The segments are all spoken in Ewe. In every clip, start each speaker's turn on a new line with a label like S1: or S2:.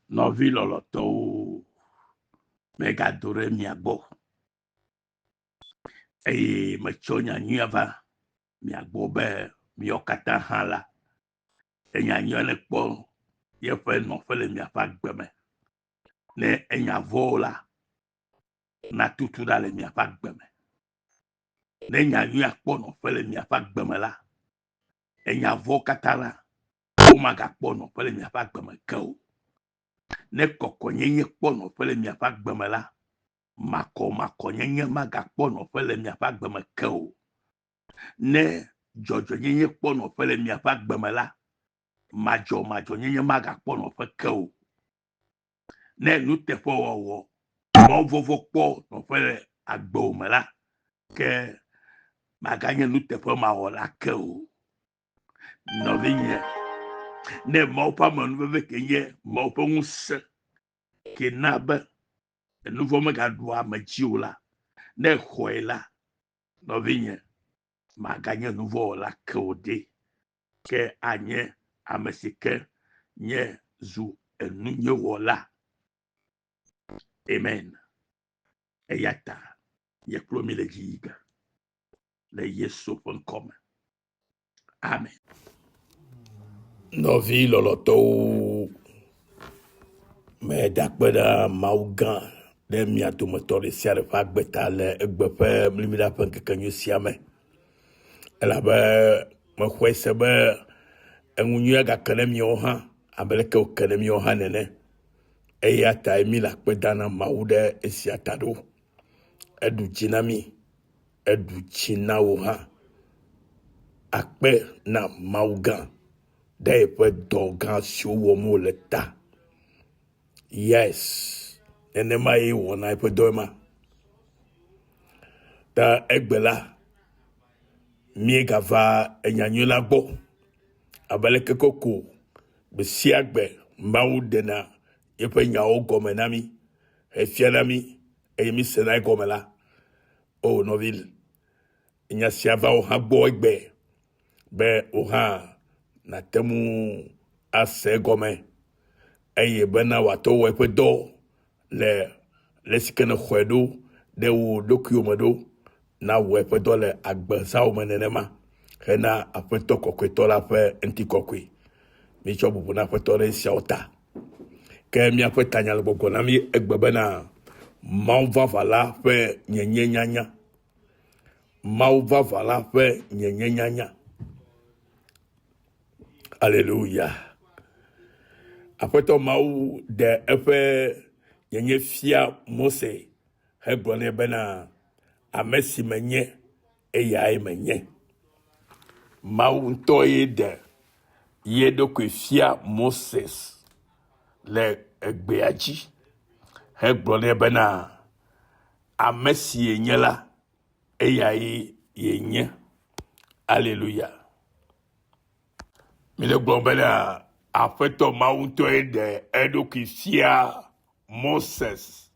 S1: Novi loloto mega dore miagbo. Mechonya nyava miagbo be miokata hala. Nyanyole kpo yefe no fele miafa gbeme. Ne vola na tutu dale miafa gbeme. Ne nyanya kpo no fele miafa gbeme la. Vo katala omaga kpo no fele miafa gbeme keo. Ne koko nyenye kpo no fele miafa gbeme la. Mako nyenye maga kpo no fele miafa gbeme keo. Ne jojo nyenye kpo no fele miafa gbeme la. Majo nyenye maga kpo no fe keo. Ne nutefo wo vovo kpo no fele agbo me la. Ke maganye nutefo ma wola keo. No vinye. Ne maupa manuveve kenye maupa unse. Ke nabe nouveau me gadwa majiola. Ne khoela. No vinye. Maganye nouveau la keo de. Ke anye amesike nye zu enunye wola. Amen. Eyata. Yeklomi le jiga. Le yeso fon kome. Amen. Novi loloto me dakbeda maugan de miato motore siare fagbeta le egbefe mlimida penke kenyu siame. Elabe me kwese be enunye ga kanemi oha abeleke o kanemi oha nene. Eyata emi la kpedana maude esiatado. Edu jinami edu china oha. Akpe na maugan. They put dogan show womo leta. Yes. And then my one I put doma. Ta egbela. Miega va enyanyula bo. Abaleke koko. Besiagbe. Maudena. Yepe nyao gomenami. Efianami. Eyemi senai gomela. Oh noville. Inyasiava oha bo egbe. Be oha. Na temu ase gome. Eye bena wato wepe do le sikene khwedo de wo dokuyomedo na wepe do le agbensa o menenema hena apeto kokweto la fe enti kokwe mi chobu na peto le siota ke mi apeta nyal gogo na mi egbebe na mauva vala fe nyenye nyanya mauva vala fe nyenye nyanya. Alléluia. Apeto mau de efe nyenye fia Mose hebrone bena amesi menye eya menye mau ntoye de yedo kwe fia Moses le egbeaji hebrone bena amesi yenyela eya yenye. Alléluia. Mile glombela apeto mau ntoye de edo kwe fia Moses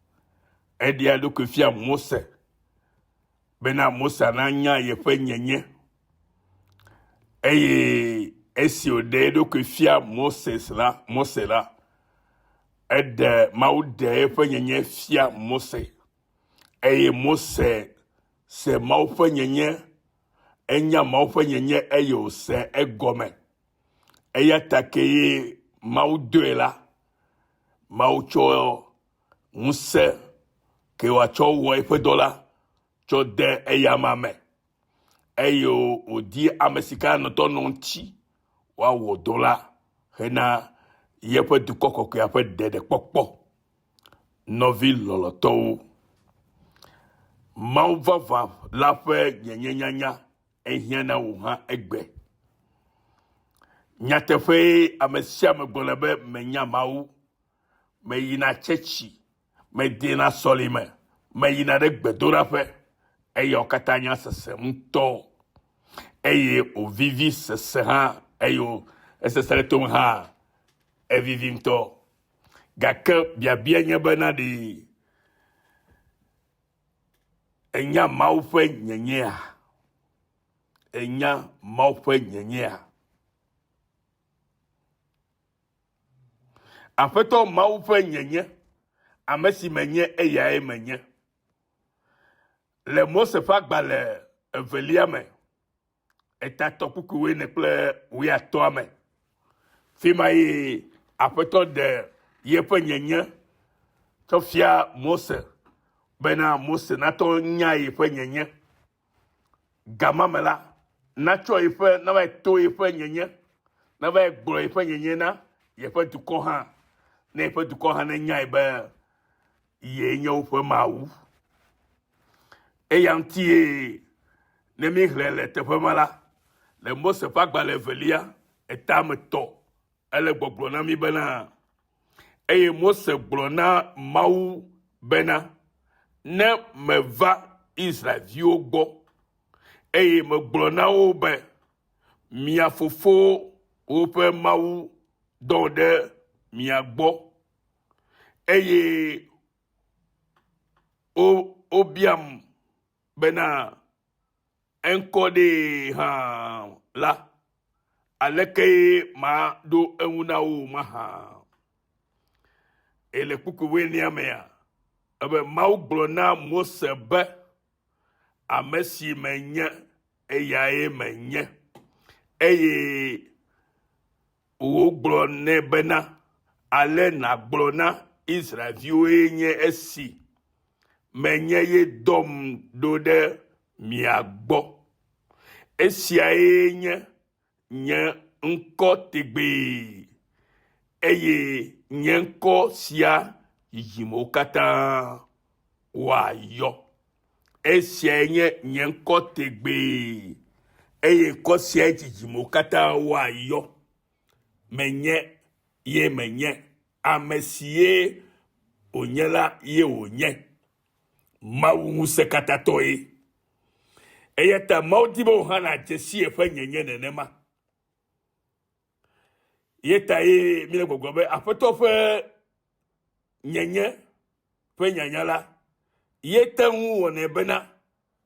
S1: edia do kefia Mose bena Mose ananya yefe nyenye eye esi ode do kefia Mose la ede maude yefe nyenye fia Mose eye Mose se maufe nyenye enya maufe nyenye eye se egome eye takeye maude la maucho Muse ke wacho wo efe dola cho de eyamame eyo odi amesika no to no nti wa wo dola hena yepe du kokoko ya pe de pokpo novi loloto mauvava la fe nyanya ehiana wo ha egbe nyatefe amesia megbonebe menya mau me yina chechi me dina solime me yina de gbedora fe eye okatanya sese mto eye o vivi sese ha eye esesere tom ha e vivi mto gake bia nye bana di enya maufe nyenyea enya maufe nyenyea Aƒetɔ Mawu ƒe nyenye, ame si menye eyae menye. Le Mose ƒe agbalẽ 2 me, etatɔ kuku 4 kple 13 me. Fi ma ye aƒetɔ de yeƒe nyenye tsɔ fia Mose bena Mose natɔ nya yeƒe nyenye. Gama me la, natsɔ yeƒe, na va to yeƒe nyenye, na va gblɔ yeƒe nyenye na yeƒe dukɔ hã, ne yeƒe dukɔ hã ne nyae be ye nye woƒe Mawu. Eya ŋutie ne mi hlẽ le teƒe ma la, le Mose ƒe agbalẽ 2 etame tɔ, ele gbɔgblɔ na mi bena, eye Mose gblɔ na Mawu bena, ne meva Israelviwo gbɔ, eye megblɔ na wo be, mia fofo woƒe Mawu dɔ ɖe mia gbɔ, eye obiam bena eŋkɔ ɖe hã la, aleke ma ɖo eŋu na wo mahã. Ele kuku 4 mea, ebe Mawu gblɔ na Mose be, ame si menye, eyae menye. Eye wogblɔ nɛ bena, ale nagblɔ na Israelviwoe nye esi, menye ye dɔm ɖo ɖe mia gbɔ. Esiae nye ŋkɔ tegbee, eye nye ŋkɔ sia yiyim katã woayɔ. Esiae nye ŋkɔ tegbee, eye ŋkɔ sia yiyim katã woayɔ. Menye ye menye, ame si ye wònye la ye wònye. Mawu ŋusẽkatãtɔe. Eya ta Mawu di be wò hã nadze si yeƒe nyenye nenema. Ye ta ye mi le gbɔgblɔ be aƒetɔ ƒe nyenye ƒe nyanya la, ye te ŋu wɔnɛ bena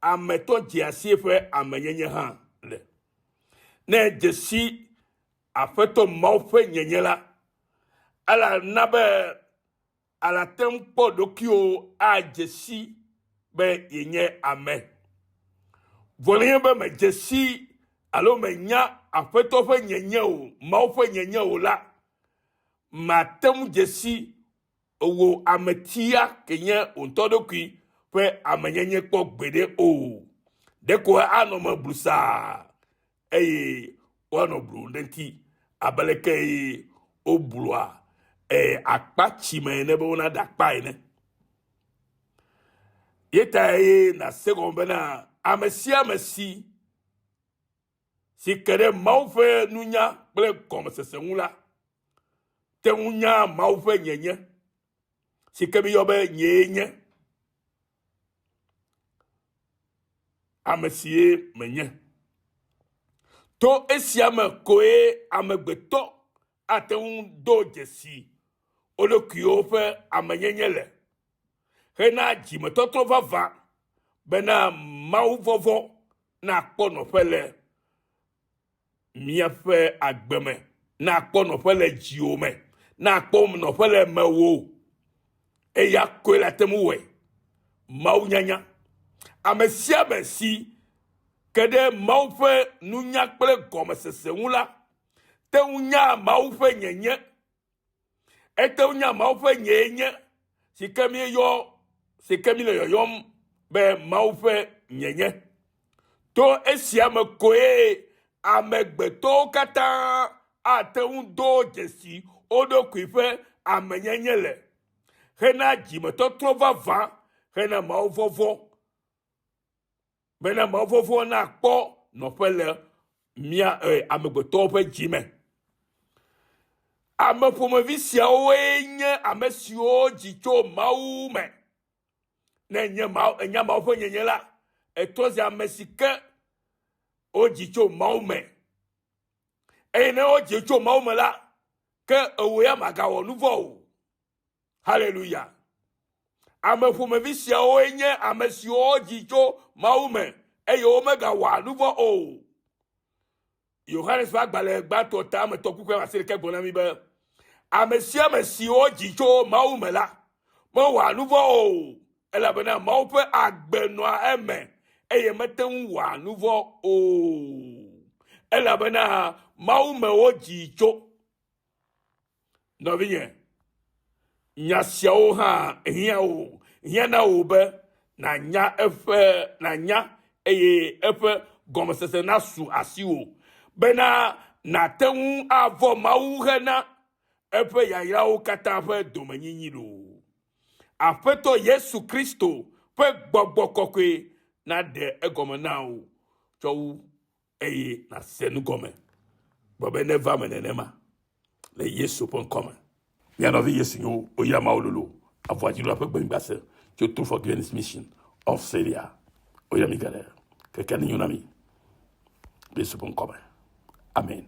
S1: ametɔ dze asi ƒe amenyenye hã le. Ne dze si aƒetɔ Mawu ƒe nyenye la, ala na be ala te ŋu kpɔ ɖokuiwo adze si be yenye ame. Vɔ ne be medze si alo menya aƒetɔ ƒe nyenye o, Mawu ƒe nyenye o la, mate ŋu dze si wo ametia ke nye ŋutɔ ɖokui ƒe amenyenye kpɔ gbeɖe o. Ɖeko anɔ me blusaa, eye woanɔ blu ɖe ŋuti abe leke ye woblua akpatsi me ene be wona ɖe akpa ene. Ye ta ye na se gɔme bena ame sia ame si ke ɖe Mawu ƒe nunya kple gɔmesese ŋu la, te ŋu nya Mawu ƒe nyenye, si ke mi yɔ be nyee nye. Ame si ye menye. To esia me koe amegbetɔ ate ŋu do dzesi wo ɖokuiwo ƒe amenyenye le. Hena dzimetɔtrɔ vava bena Mawu vɔvɔ nakpɔ nɔƒe le miaƒe agbe me, nakpɔ nɔƒe le dziwo me, nakpɔ nɔƒe le mewò. Eya koe la te ŋu wɔe. Mawu nyanya. Ame sia ame si ke ɖe Mawu ƒe nunya kple gɔmesese ŋu la, te ŋu nya Mawu ƒe nyenye. Ete ŋu nya Mawu ƒe nyenye, si ke mi le yɔyɔm be Mawu ƒe nyenye. To esia me koe amegbetɔwo katã ate ŋu do dzesi wo ɖokui ƒe amenyenye le. Hena dzimetɔtrɔ vava, hena Mawu vɔvɔ. Bena Mawu vɔvɔ nakpɔ nɔƒe le mia amegbetɔwo ƒe dzime. Ame ƒomevi siawoe nye ame siwo dzi tso Mawu me. Ne enya Mawu ƒe nyenye la, etrɔ zi ame si ke wodzi tso Mawu me. Eye ne wodzi tso Mawu me la, ke ewo ya magawɔ nu vɔ o. Hallelujah. Ame ƒomevi siawoe nye ame siwo dzi tso Mawu me, eye womegawɔ nu vɔ o. Yohanes ƒe agbalẽ gbãtɔ ta ame tɔ kuku 21 gblɔ na mi be,
S2: Amesia mesi o jicho mau mela. Mo wa nouveau o. Elabena mau pe agbenoa eme. Eye meten wa nouveau o. Elabena mau me o jicho. No vinye. Nya siao ha hia o. Hia na o be na nya efe na nya eye efe gomesese na su asi o. Bena na tewu avo mau hena efe ya yao kata fe domenyinyi lo. Afeto Yesu Kristo fe gbogbo kokwe na de egome na o. Chowu eye na senu gome. Bobe neva menenema. Le Yesu pon kome. Bien envie Yesu yo oyama ololo. Avoiti lo apek ben basse. To true forgiveness mission of Celia. Oyami galère. Que quelqu'un y en a mis. Yesu pon kome. Amen.